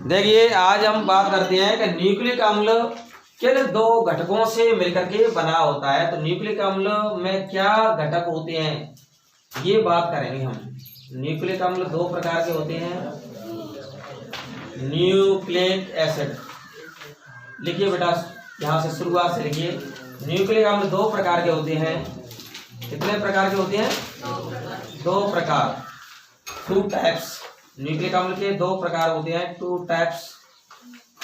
देखिए आज हम बात करते हैं कि न्यूक्लिक अम्ल किन दो घटकों से मिलकर के बना होता है। तो न्यूक्लिक अम्ल में क्या घटक होते हैं ये बात करेंगे हम। न्यूक्लिक अम्ल दो प्रकार के होते हैं। न्यूक्लिक एसिड लिखिए बेटा, यहाँ से शुरुआत से लिखिए। न्यूक्लिक अम्ल दो प्रकार के होते हैं। कितने प्रकार के होते हैं? दो प्रकार, टू टाइप्स। न्यूक्लिक अम्ल के दो प्रकार होते हैं, टू टाइप्स।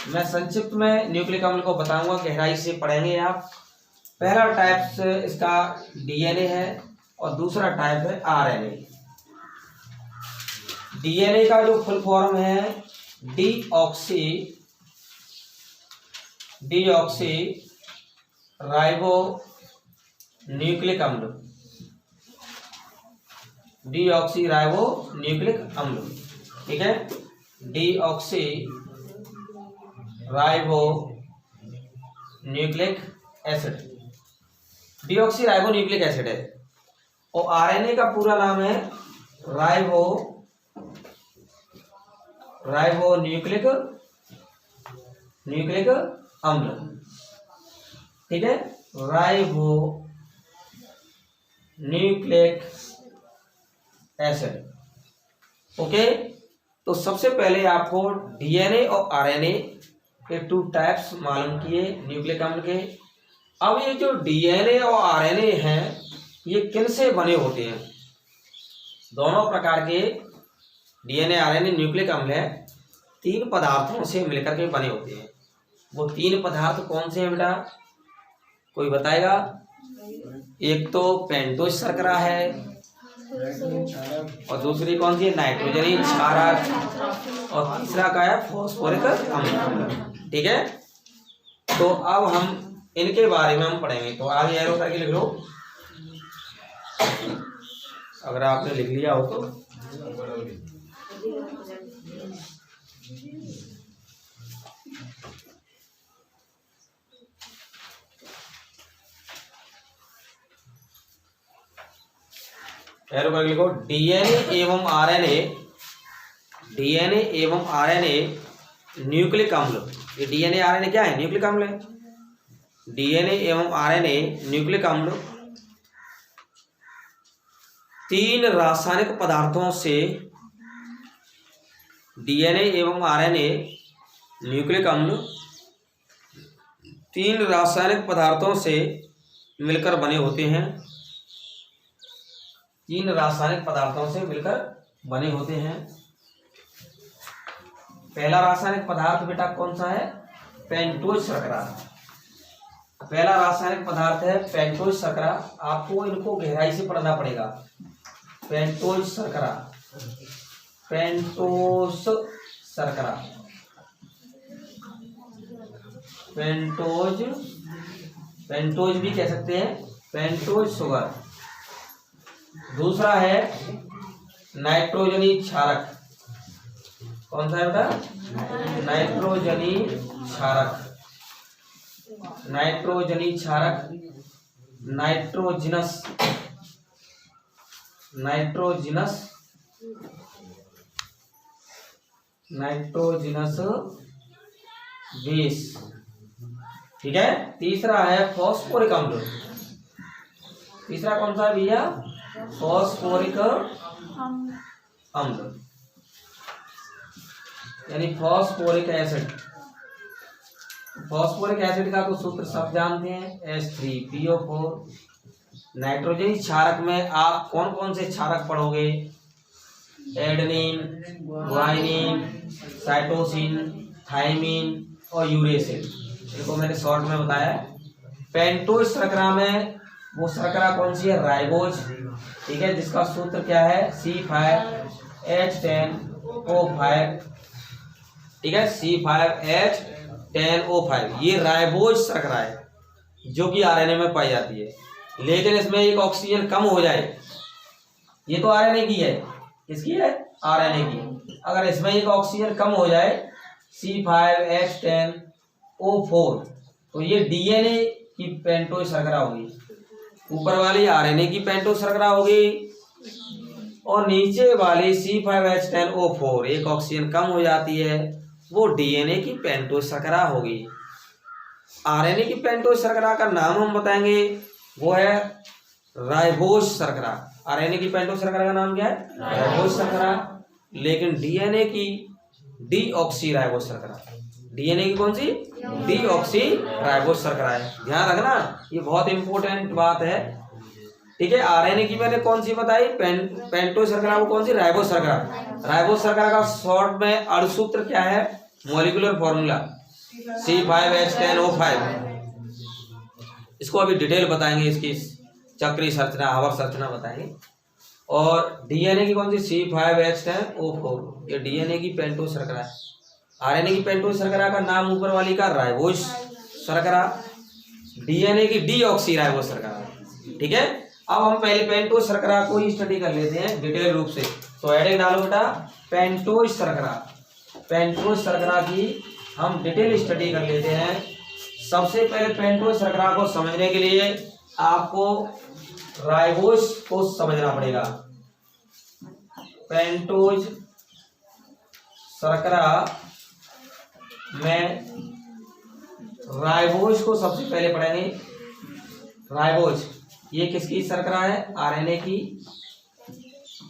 मैं संक्षिप्त में न्यूक्लिक अम्ल को बताऊंगा, गहराई से पढ़ेंगे आप। पहला टाइप इसका डीएनए है और दूसरा टाइप है आरएनए। डीएनए का जो फुल फॉर्म है डीऑक्सी राइबो न्यूक्लिक अम्ल। डीऑक्सी राइबो न्यूक्लिक अम्ल, ठीक है। Deoxy ribo nucleic acid, deoxy ribo nucleic acid है। और आरएनए का पूरा नाम है राइबो न्यूक्लिक अम्ल, ठीक है। Ribo nucleic acid, okay. तो सबसे पहले आपको डीएनए और आरएनए के टू टाइप्स मालूम किए न्यूक्लिक अम्ल के। अब ये जो डीएनए और आरएनए हैं ये किन से बने होते हैं? दोनों प्रकार के डीएनए आरएनए न्यूक्लिक अम्ल है, तीन पदार्थों से मिलकर के बने होते हैं। वो तीन पदार्थ कौन से हैं बेटा, कोई बताएगा? एक तो पेंटोज शर्करा है और दूसरी कौन सी है? नाइट्रोजनी क्षारक, और तीसरा का है फॉस्फोरिक अम्ल, ठीक है। तो अब हम इनके बारे में हम पढ़ेंगे। तो आगे एरो करके लिख लो, अगर आपने लिख लिया हो तो। एरो करके लिखो, डीएनए एवं आरएनए न्यूक्लिक अम्ल। ये डीएनए आरएनए क्या है? न्यूक्लिक अम्ल है। डीएनए एवं आरएनए न्यूक्लिक अम्ल तीन रासायनिक पदार्थों से, डीएनए एवं आरएनए न्यूक्लिक अम्ल तीन रासायनिक पदार्थों से मिलकर बने होते हैं। तीन रासायनिक पदार्थों से मिलकर बने होते हैं। पहला रासायनिक पदार्थ बेटा कौन सा है? पेंटोज शर्करा। पहला रासायनिक पदार्थ है पेंटोज शर्करा। आपको इनको गहराई से पढ़ना पड़ेगा। पेंटोज शर्करा, पेंटोज शर्करा, पेंटोज भी कह सकते हैं, पेंटोज शुगर। दूसरा है नाइट्रोजनी क्षारक। कौन सा है बेटा? नाइट्रोजनी क्षारक, नाइट्रोजिनस बेस, ठीक है। तीसरा है फॉस्फोरिक अम्ल। तीसरा कौन सा है भैया? फॉस्फोरिक अम्ल, यानी फॉस्फोरिक एसिड। फॉस्फोरिक एसिड का तो सूत्र सब जानते हैं, H3PO4। नाइट्रोजनी क्षारक में आप कौन कौन से क्षारक पढ़ोगे? एडेनिन, ग्वानिन, साइटोसिन, थाइमिन और यूरेसिल। इनको मैंने शॉर्ट में बताया। पेंटोज शर्करा में वो शर्करा कौन सी है? राइबोज, ठीक है, जिसका सूत्र क्या है? C5H10O5, ठीक है, C5H10O5। ये राइबोज शर्करा है जो कि आरएनए में पाई जाती है। लेकिन इसमें एक ऑक्सीजन कम हो जाए, ये तो आरएनए की है, किसकी है? आरएनए की। अगर इसमें एक ऑक्सीजन कम हो जाए C5H10O4 तो ये डीएनए की पेंटोज शर्करा होगी, ऊपर वाली आरएनए की पेंटोज शर्करा होगी और नीचे वाली C5H10O4 एक ऑक्सीजन कम हो जाती है वो डीएनए की पेंटोज शर्करा होगी। आरएनए की पेंटोज शर्करा का नाम हम बताएंगे, वो है राइबोज शर्करा। आरएनए की पेंटोज शर्करा का नाम क्या है? राइबोज शर्करा। लेकिन डीएनए की डीऑक्सी राइबोज शर्करा, डीएनए की कौन सी? डीऑक्सी राइबोज शर्करा है। ध्यान रखना, ये बहुत इंपॉर्टेंट बात है। ठीक है, आरएनए की मैंने कौन सी बताई? पेंटोज शर्करा, वो कौन सी? राइबोज शर्करा। राइबोज शर्करा का शॉर्ट में अणुसूत्र क्या है? Molecular formula C5H10O5। इसको अभी डिटेल बताएंगे, इसकी चक्रीय संरचना, आवर्त संरचना बताएंगे। और डीएनए की कौन सी? C5H10O4, ये डीएनए की पेंटोज शर्करा है। आरएनए की पेंटोज शर्करा का नाम ऊपर वाली का राइबोज शर्करा, डीएनए की डीऑक्सी राइबोज शर्करा। ठीक है, अब हम पहले पेंटोज शर्करा को ही स्टडी कर लेते हैं डिटेल रूप से। तो हेडिंग डालो बेटा, पेंटोज शर्करा। पेंटोज शर्करा की हम डिटेल स्टडी कर लेते हैं। सबसे पहले पेंटोज शर्करा को समझने के लिए आपको राइबोज को समझना पड़ेगा। पेंटोज शर्करा में राइबोज को सबसे पहले पढ़ेंगे। राइबोज ये किसकी शर्करा है? आरएनए की।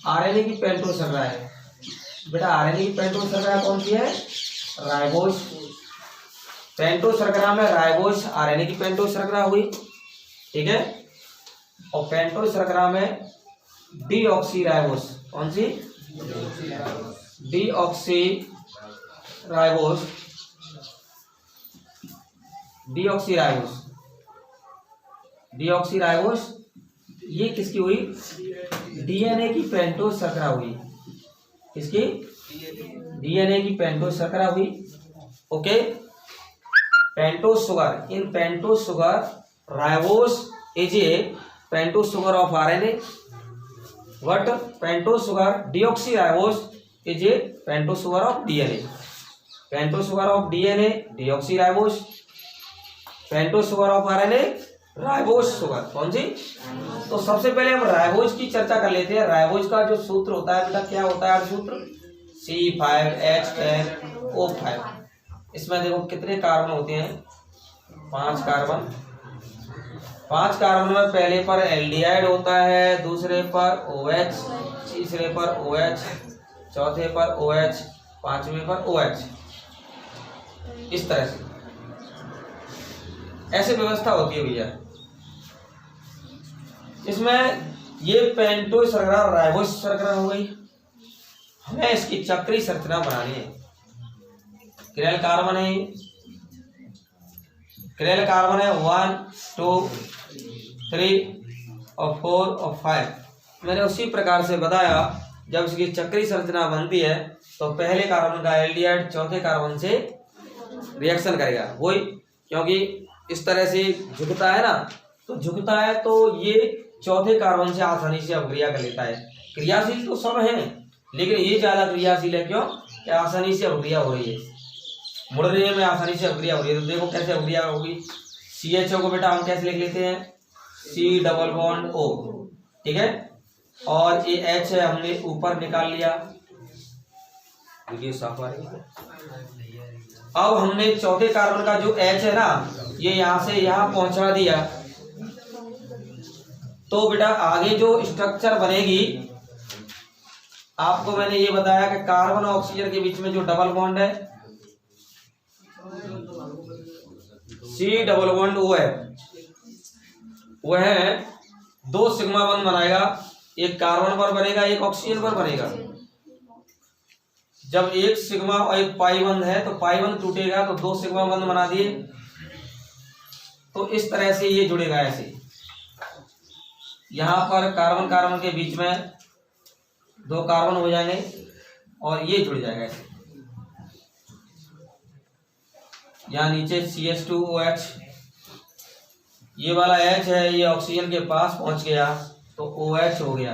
आरएनए की पेंटोज शर्करा है बेटा। आरएनए की पेंटोज शर्करा कौन सी है? राइबोज। पेंटोज शर्करा में राइबोज आरएनए की पेंटोज शर्करा हुई। ठीक है, और पेंटोज शर्करा में डीऑक्सी राइबोज, कौन सी? Deoxyribose. Deoxyribose, deoxyribose ये किसकी हुई? डीएनए की पेंटोज शर्करा हुई। किसकी? डीएनए की पेंटोज शर्करा हुई। Okay, pentose sugar, in pentose sugar ribose is a pentose sugar of RNA, but pentose sugar deoxy ribose is a pentose sugar of DNA. Pentose sugar of DNA deoxy ribose, pentose sugar of RNA ribose sugar, कौन सी? तो सबसे पहले हम ribose की चर्चा कर लेते हैं। राइबोज का जो सूत्र होता है बेटा, क्या होता है सूत्र? C5H10O5। इसमें देखो कितने कार्बन होते हैं? 5 कार्बन। 5 कार्बन में पहले पर एल्डिहाइड होता है, दूसरे पर OH, तीसरे पर OH, चौथे पर OH, पांचवें पर OH। इस तरह से ऐसे व्यवस्था होती है भैया। इसमें ये पेंटोज शर्करा राइबोज शर्करा हो गई। हमें इसकी चक्रीय संरचना बनानी है। किरेल कार्बन है, किरेल कार्बन है 1, 2, 3 और 4 और 5। मैंने उसी प्रकार से बताया, जब इसकी चक्रीय संरचना बनती है तो पहले कार्बन का एल्डिहाइड चौथे कार्बन से रिएक्शन करेगा। वही, क्योंकि इस तरह से झुकता है ना, तो झुकता है तो ये चौथे कार्बन से आसानी से अभिक्रिया कर लेता है। क्रियाशील तो सब हैं, लेकिन ये ज्यादा क्रियाशील है। क्यों? कि आसानी से अभिक्रिया हो रही है, मुड़ रही है, में आसानी से अभिक्रिया हो रही है। तो देखो कैसे अभिक्रिया होगी। CHO को बेटा हम कैसे लिख लेते हैं? C+O। ठीक है, और ये H है, हमने ऊपर निकाल लिया। साफ आ रही है। अब हमने चौथे कार्बन का जो H है ना, ये यहाँ से यहाँ पहुंचा दिया। तो बेटा आगे जो स्ट्रक्चर बनेगी, आपको मैंने ये बताया कि कार्बन और ऑक्सीजन के बीच में जो डबल बॉन्ड है C+O है, वह 2 सिग्मा बंध बनाएगा। एक कार्बन पर बनेगा, एक ऑक्सीजन पर बनेगा। जब एक सिग्मा और एक पाई बंध है तो पाई बंध टूटेगा तो 2 सिग्मा बंध बना दिए। तो इस तरह से ये जुड़ेगा ऐसे। यहाँ पर कार्बन कार्बन के बीच में 2 कार्बन हो जाएंगे और ये जुड़ जाएगा ऐसे। यहाँ नीचे CH2OH, ये वाला H है, ये ऑक्सीजन के पास पहुंच गया तो OH हो गया,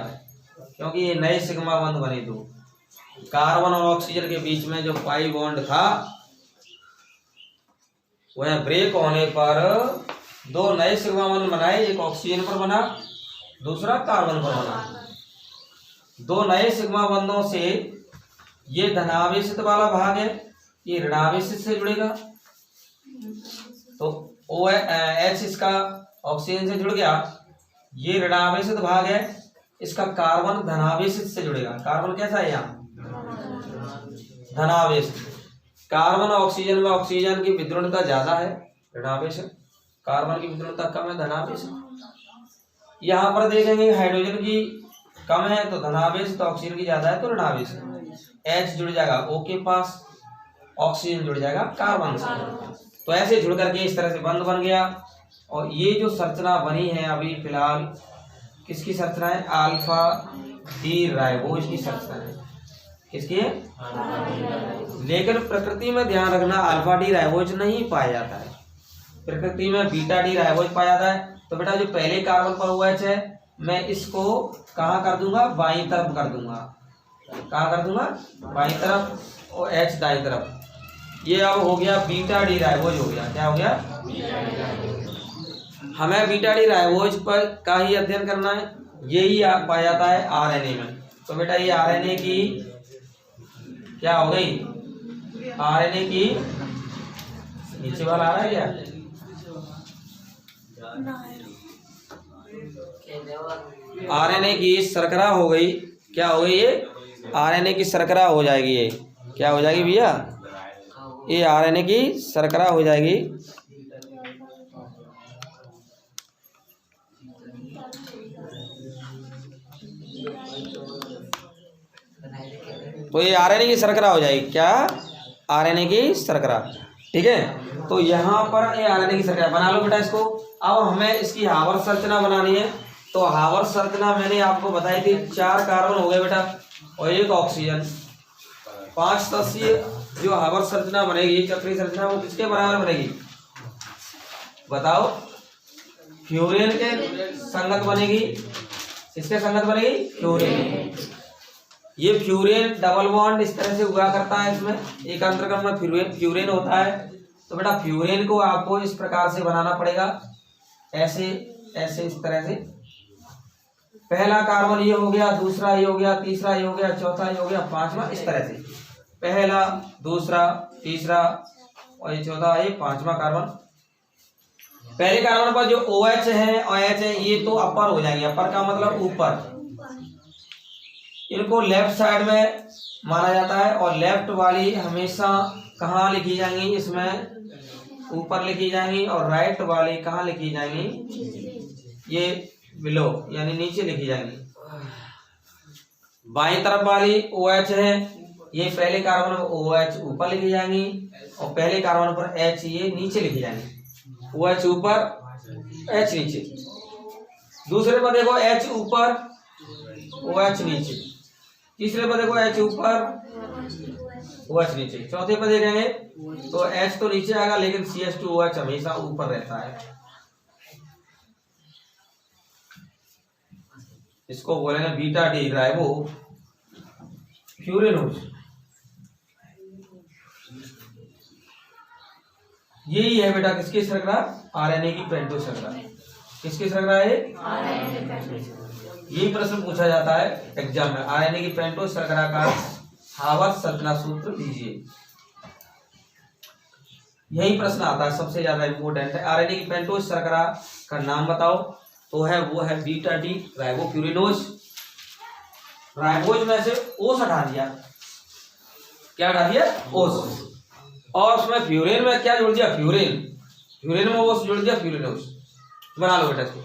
क्योंकि ये नए सिग्मा बंध बने। 2 कार्बन और ऑक्सीजन के बीच में जो पाई बॉन्ड था, वह ब्रेक होने पर 2 नए सिग्मा बंध बनाए। एक ऑक्सीजन पर बना, दूसरा कार्बन पर बना। 2 नए सिग्मा बंधों से ये धनावेशित वाला भाग है ये ऋणावेश से जुड़ेगा, तो ओ एच इसका ऑक्सीजन से जुड़ गया। ये ऋणावेशित भाग है, इसका कार्बन धनावेशित से जुड़ेगा। कार्बन कैसा है यहाँ? धनावेशित। कार्बन ऑक्सीजन में ऑक्सीजन की विद्युणता ज्यादा है, ऋणावेशित। कार्बन की विद्युणता कम है, धनावेशित। यहाँ पर देखेंगे हाइड्रोजन की कम है तो धनावेश, तो ऑक्सीजन की ज्यादा है तो ऋणावेश। एच जुड़ जाएगा O के पास, ऑक्सीजन जुड़ जाएगा कार्बन से। तो ऐसे जुड़ करके इस तरह से बंध बन गया। और ये जो संरचना बनी है अभी फिलहाल, किसकी संरचना है? अल्फा डी राइबोज की संरचना है। किसकी है? लेकिन प्रकृति में ध्यान रखना, अल्फा डी राइबोज नहीं पाया जाता है, प्रकृति में बीटा डी राइबोज पाया जाता है। तो बेटा जो पहले कार्बन पर हुआ है, मैं इसको कहाँ कर दूंगा? बाईं तरफ कर दूंगा। कहाँ कर दूंगा? बाईं तरफ, और H दाईं तरफ। ये अब हो गया बीटा डी राइबोज हो गया। क्या हो गया? हमें बीटा डी राइबोज पर का ही अध्ययन करना है, यही पाया जाता है आरएनए में। तो बेटा ये आरएनए की क्या हो गई? आरएनए की नीचे वाला आ रहा है क्या? आरएनए की शर्करा हो गई। क्या हो गई? ये आरएनए की शर्करा हो जाएगी। ये क्या हो जाएगी भैया? ये आरएनए की शर्करा हो जाएगी। तो ये आरएनए की शर्करा हो जाएगी। क्या? आरएनए की शर्करा। ठीक है, तो यहाँ पर ये आरएनए की शर्करा बना लो बेटा इसको। अब हमें इसकी हावर संरचना बनानी है। तो हावर संरचना मैंने आपको बताई थी, 4 कार्बन हो गए बेटा और 1 ऑक्सीजन। 5 सदस्यीय जो हावर संरचना बनेगी, चक्रीय संरचना, वो किसके बराबर बनेगी? बताओ। फ्यूरेन के संगत बनेगी। किसके संगत बनेगी? फ्यूरेन। ये फ्यूरेन डबल बॉन्ड इस तरह से हुआ करता है, इसमें एक अंतरक्रम में फ्यूरेन होता है। तो बेटा फ्यूरेन को आपको इस प्रकार से बनाना पड़ेगा, ऐसे ऐसे इस तरह से। पहला कार्बन ये हो गया, दूसरा ये हो गया, तीसरा ये हो गया, चौथा ये हो गया, पांचवा, इस तरह से पहला, दूसरा, तीसरा और ये चौथा, ये पांचवा कार्बन। पहले कार्बन पर जो OH है और H है, ये तो अपर हो जाएंगे। अपर का मतलब ऊपर। इनको लेफ्ट साइड में माना जाता है और लेफ्ट वाली हमेशा कहाँ लिखी जाएंगी? इसमें ऊपर लिखी जाएंगी। और राइट वाली कहाँ लिखी जाएंगी? ये बिलो यानी नीचे लिखी जाएंगी। बाईं तरफ वाली OH है, ये पहले कार्बन पर OH ऊपर लिखी जाएंगी और पहले कार्बन पर H ये नीचे लिखी जाएंगी। OH ऊपर, H नीचे। दूसरे पर देखो H ऊपर, OH नीचे। तीसरे पर देखो H ऊपर, OH नीचे। चौथे पर देखेंगे तो H तो नीचे आएगा लेकिन CH2OH हमेशा ऊपर रहता है। इसको बोलेंगे बीटा डी राइबो फ्यूरेनोज। यही है बेटा किसकी शर्करा? आरएनए की पेंटोज शर्करा। किसकी शर्करा है? यही प्रश्न पूछा जाता है एग्जाम में। आरएनए की पेंटोज शर्करा का हावर संरचना सूत्र दीजिए। यही प्रश्न आता है, सबसे ज्यादा इंपोर्टेंट है। आरएनए की पेंटोज शर्करा का नाम बताओ। तो है वो है बीटा डी राइबोफ्यूरिनोज। राइबोज में से ओस हटा दिया। क्या हटा दिया? ओस। और उसमें फ्यूरेन में क्या जोड़ दिया? फ्यूरेन। फ्यूरेन में ओस जोड़ दिया, फ्यूरिनोज। बना लो बेटा इसको।